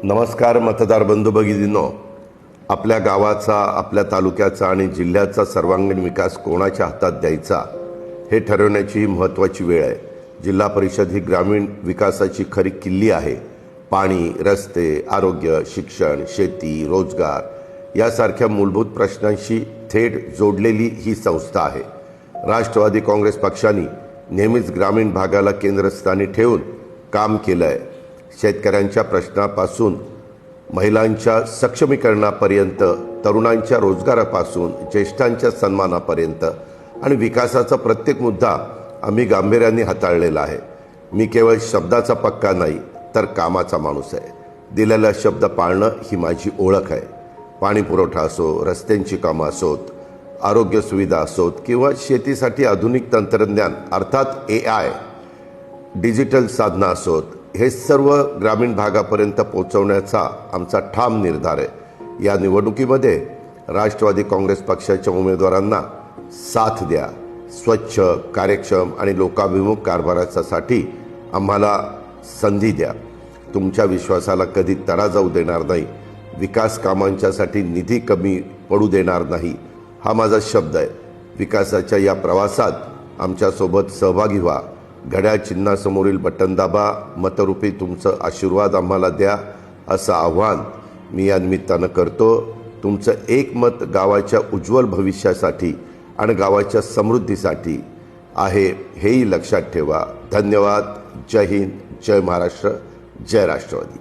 नमस्कार मतदार बंधू भगिनींनो, आपल्या गावाचा, आपल्या तालुक्याचा आणि जिल्ह्याचा सर्वांगीण विकास कोणाच्या हातात द्यायचा हे ठरवण्याची ही महत्त्वाची वेळ आहे। जिल्हा परिषद ही ग्रामीण विकासाची खरी किल्ली आहे। पाणी, रस्ते, आरोग्य, शिक्षण, शेती, रोजगार यासारख्या मूलभूत प्रश्नांशी थेट जोडलेली ही संस्था आहे। राष्ट्रवादी काँग्रेस पक्षाने नेहमीच ग्रामीण भागाला केंद्रस्थानी ठेवून काम केलं आहे। शेतकऱ्यांच्या प्रश्नापासून महिलांच्या सक्षमीकरणापर्यंत, तरुणांच्या रोजगारापासून ज्येष्ठांच्या सन्मानापर्यंत आणि विकासाचा प्रत्येक मुद्दा आम्ही गांभीर्याने हाताळलेला आहे। मी केवळ शब्दाचा पक्का नाही तर कामाचा माणूस आहे। दिलेला शब्द पाळणं ही माझी ओळख आहे। पाणी पुरवठा असो, रस्त्यांची कामं असोत, आरोग्य सुविधा असोत किंवा शेतीसाठी आधुनिक तंत्रज्ञान अर्थात AI, डिजिटल साधनं असोत, हे सर्व ग्रामीण भागापर्यंत पोहोचवण्याचा आमचा ठाम निर्धार आहे। या निवडणुकीमध्ये राष्ट्रवादी काँग्रेस पक्षाच्या उमेदवारांना साथ द्या। स्वच्छ, कार्यक्षम आणि लोकाभिमुख कारभारासाठी आम्हाला संधी द्या। तुमच्या विश्वासाला कधी तडा जाऊ देणार नाही। विकास कामांच्यासाठी निधी कमी पडू देणार नाही, हा माझा शब्द आहे। विकासाच्या या प्रवासात आमच्यासोबत सहभागी व्हा। घड्याळ चिन्हासमोरील बटन दाबा, मतरूपी तुमचं आशीर्वाद आम्हाला द्या, असं आव्हान मी या निमित्तानं करतो। तुमचं एक मत गावाच्या उज्ज्वल भविष्यासाठी आणि गावाच्या समृद्धीसाठी आहे, हेही लक्षात ठेवा। धन्यवाद। जय हिंद, जय महाराष्ट्र, जय राष्ट्रवादी।